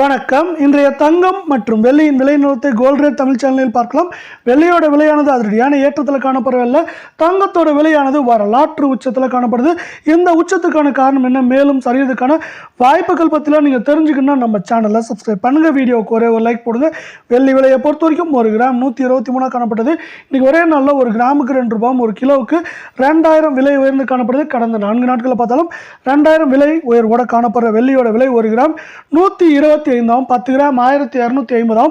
வணக்கம். இன்றைய தங்கம் மற்றும் வெள்ளியின் விலை நிலவரத்தை கோல்ட் ரேட் தமிழ் சேனலில் பார்க்கலாம். வெள்ளியோட விலையானது அதிரடியான ஏற்றத்தில் காணப்படவில்லை. தங்கத்தோட விலையானது வரலாற்று உச்சத்தில் காணப்படுது. இந்த உச்சத்துக்கான காரணம் என்ன, மேலும் சரியதுக்கான வாய்ப்புகள் பற்றிலாம் நீங்கள் தெரிஞ்சுக்கணும்னா நம்ம சேனலை சப்ஸ்கிரைப் பண்ணுங்கள். வீடியோவுக்கு ஒரே ஒரு லைக் போடுங்க. வெள்ளி விலையை பொறுத்த வரைக்கும் ஒரு கிராம் 123 காணப்பட்டது. இன்றைக்கி ஒரே நாளில் ஒரு கிராமுக்கு 2 ரூபாயும், ஒரு கிலோவுக்கு 2000 விலை உயர்ந்து காணப்படுது. கடந்த 4 நாட்களில் பார்த்தாலும் 2000 விலை உயர்வோட காணப்படுற வெள்ளியோட விலை ஒரு கிராம் 125, 10 கிராம் 1250,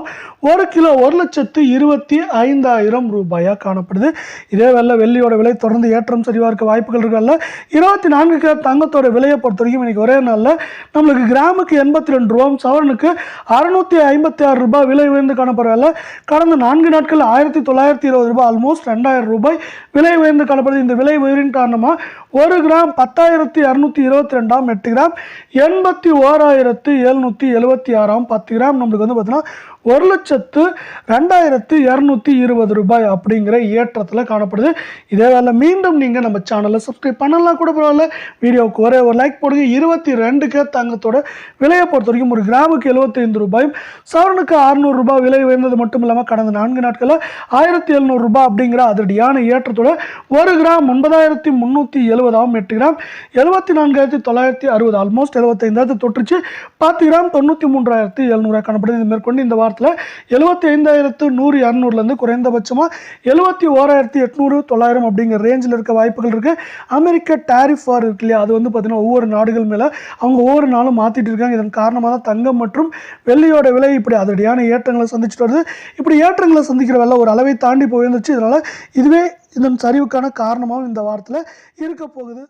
ஒரு கிலோ 1,25,000 ரூபாயாக காணப்படுது. இதே வேலை வெள்ளியோட விலை தொடர்ந்து ஏற்றம் சரிவாக இருக்க வாய்ப்புகள் இருக்குல்ல. 24 கிராம் தங்கத்தோட விலையை பொறுத்த வரைக்கும் இன்னைக்கு ஒரே நாளில் நம்மளுக்கு கிராமுக்கு 82 ரூபாயும், சவரனுக்கு 656 ரூபாய் விலை உயர்ந்து காணப்படுறதில்ல. கடந்த 4 நாட்கள் 1920 ரூபாய், ஆல்மோஸ்ட் 2000 ரூபாய் விலை உயர்ந்து காணப்படுது. இந்த விலை உயர்வின் காரணமாக ஒரு கிராம் 10,222, 8 கிராம் 81,776, 10 கிராம் நம்மளுக்கு வந்து பார்த்தீங்கன்னா 1,02,220 ரூபாய் அப்படிங்கிற ஏற்றத்தில் காணப்படுது. இதே வேலை மீண்டும் நீங்கள் நம்ம சேனலை சப்ஸ்கிரைப் பண்ணலாம் கூட பரவாயில்ல. வீடியோவுக்கு ஒரே ஒரு லைக் போடுங்க. 22 கேரட் தங்கத்தோட விலையை பொறுத்த வரைக்கும் ஒரு கிராமுக்கு 75 ரூபாயும், சவரனுக்கு 600 ரூபாய் விலை உயர்ந்தது மட்டும் இல்லாமல் கடந்த 4 நாட்களில் 1700 ரூபாய் அப்படிங்கிற அதிரடியான ஏற்றத்தோட ஒரு கிராம் 9,370, 8 கிராம் 74,960, ஆல்மோஸ்ட் 75,000 தொற்றுச்சு. 10 கிராம் 93,700 காணப்படுது. இது மேற்கொண்டு இந்த வாரத்தில் 75,100, 200 குறைந்தபட்சமாக 71,800, 900 அப்படிங்கிற ரேஞ்சில் இருக்க வாய்ப்புகள் இருக்குது. அமெரிக்க டாரிஃப் வார் இருக்கு இல்லையா, அது வந்து பார்த்தீங்கன்னா ஒவ்வொரு நாடுகள் மேலே அவங்க ஒவ்வொரு நாளும் மாற்றிட்டு இருக்காங்க. இதன் காரணமாக தான் தங்கம் மற்றும் வெள்ளியோட விலை இப்படி அதிரடியான ஏற்றங்களை சந்திச்சுட்டு வருது. இப்படி ஏற்றங்களை சந்திக்கிற வெள்ள ஒரு அளவை தாண்டி போயிருந்துச்சு. இதனால் இதுவே இதன் சரிவுக்கான காரணமாகவும் இந்த வாரத்தில் இருக்க போகுது.